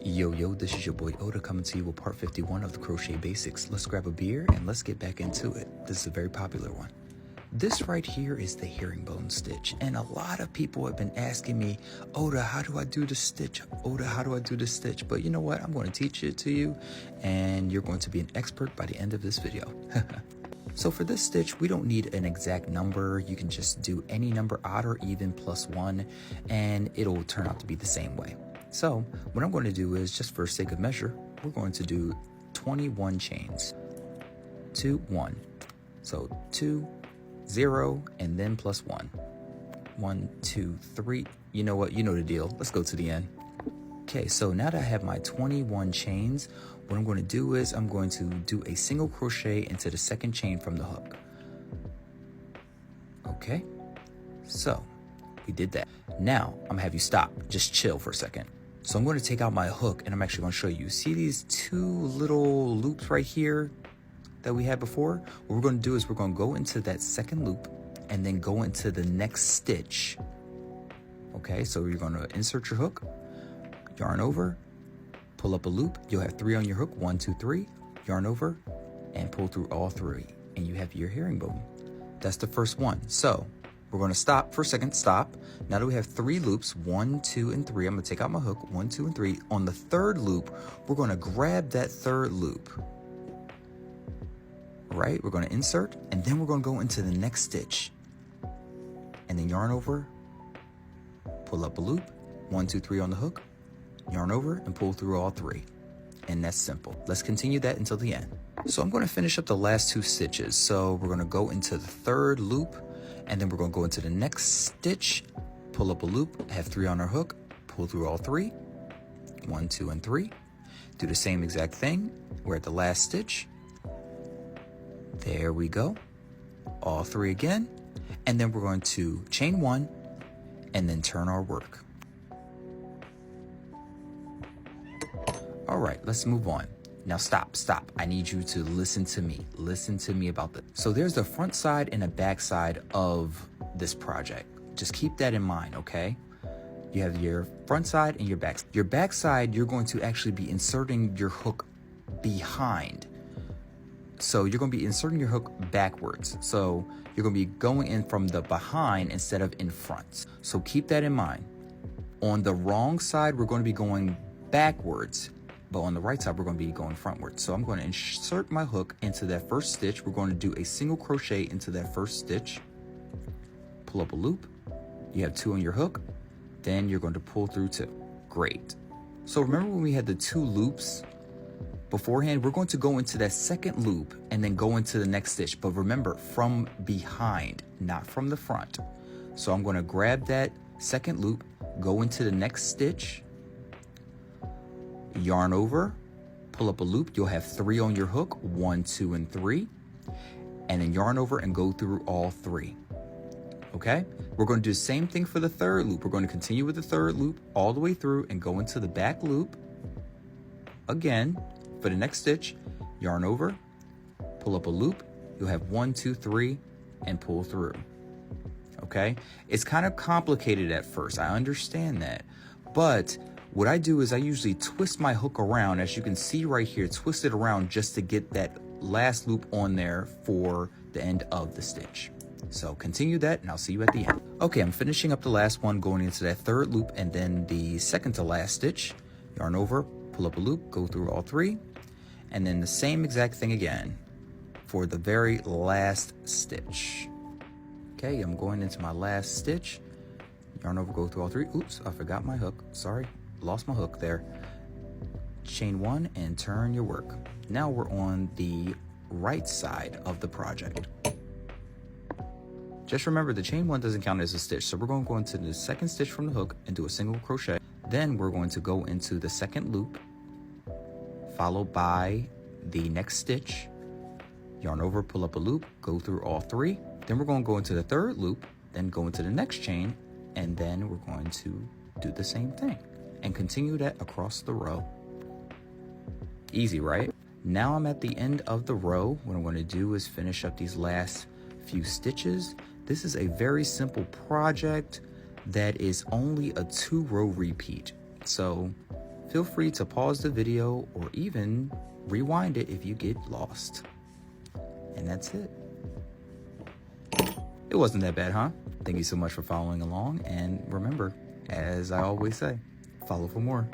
Yo, this is your boy Oda coming to you with part 51 of the Crochet Basics. Let's grab a beer and let's get back into it. This is a very popular one. This right here is the herringbone stitch, and a lot of people have been asking me, Oda, how do I do the stitch? Oda, how do I do the stitch? But you know what? I'm going to teach it to you, and you're going to be an expert by the end of this video. So for this stitch, we don't need an exact number. You can just do any number, odd or even, plus 1, and it'll turn out to be the same way. So what I'm going to do is, just for sake of measure, we're going to do 21 chains. 2, 1. So 2, 0, and then plus 1. 1, 2, 3. You know what? You know the deal. Let's go to the end. Okay, so now that I have my 21 chains, what I'm going to do is I'm going to do a single crochet into the second chain from the hook. Okay, so we did that. Now I'm gonna have you stop, just chill for a second. So I'm going to take out my hook and I'm actually going to show you. See these two little loops right here that we had before? What we're going to do is we're going to go into that second loop and then go into the next stitch. Okay, so you're going to insert your hook, yarn over, pull up a loop. You'll have 3 on your hook, 1, 2, 3, yarn over, and pull through all 3, and you have your herringbone. That's the first one. So we're going to stop for a second. Stop. Now that we have 3 loops, 1, 2, and 3, I'm going to take out my hook, 1, 2, and 3. On the third loop, we're going to grab that third loop. All right, we're going to insert, and then we're going to go into the next stitch, and then yarn over, pull up a loop, 1, 2, 3 on the hook, yarn over, and pull through all 3. And that's simple. Let's continue that until the end. So I'm going to finish up the last 2 stitches. So we're going to go into the third loop, and then we're going to go into the next stitch, pull up a loop, have 3 on our hook, pull through all 3, 1, 2, and 3. Do the same exact thing. We're at the last stitch. There we go. All 3 again. And then we're going to chain 1 and then turn our work. All right, let's move on. Now stop. I need you to listen to me. Listen to me about this. So there's the front side and the back side of this project. Just keep that in mind, okay? You have your front side and your back. Your back side, you're going to actually be inserting your hook behind. So you're going to be inserting your hook backwards. So you're going to be going in from the behind instead of in front. So keep that in mind. On the wrong side, we're going to be going backwards. But on the right side, we're going to be going frontwards. So I'm going to insert my hook into that first stitch. We're going to do a single crochet into that first stitch. Pull up a loop. You have 2 on your hook. Then you're going to pull through 2. Great. So remember when we had the 2 loops beforehand? We're going to go into that second loop and then go into the next stitch. But remember, from behind, not from the front. So I'm going to grab that second loop, go into the next stitch, yarn over, pull up a loop. You'll have 3 on your hook, 1, 2, and 3, and then yarn over and go through all 3. Okay, we're going to do the same thing for the third loop. We're going to continue with the third loop all the way through and go into the back loop again. For the next stitch, yarn over, pull up a loop. You'll have 1, 2, 3, and pull through. Okay, it's kind of complicated at first, I understand that, but what I do is I usually twist my hook around, as you can see right here, twist it around just to get that last loop on there for the end of the stitch. So continue that and I'll see you at the end. Okay, I'm finishing up the last one, going into that third loop and then the second to last stitch. Yarn over, pull up a loop, go through all 3, and then the same exact thing again for the very last stitch. Okay, I'm going into my last stitch. Yarn over, go through all 3. Oops, I forgot my hook. Sorry. Lost my hook there. Chain 1 and turn your work. Now we're on the right side of the project. Just remember, the chain 1 doesn't count as a stitch, so we're going to go into the second stitch from the hook and do a single crochet. Then we're going to go into the second loop, followed by the next stitch, yarn over, pull up a loop, go through all 3. Then we're going to go into the third loop, then go into the next chain, and then we're going to do the same thing and continue that across the row. Easy, right? Now I'm at the end of the row. What I'm going to do is finish up these last few stitches. This is a very simple project that is only a 2-row repeat. So feel free to pause the video or even rewind it if you get lost. And that's it. It wasn't that bad, huh? Thank you so much for following along. And remember, as I always say, follow for more.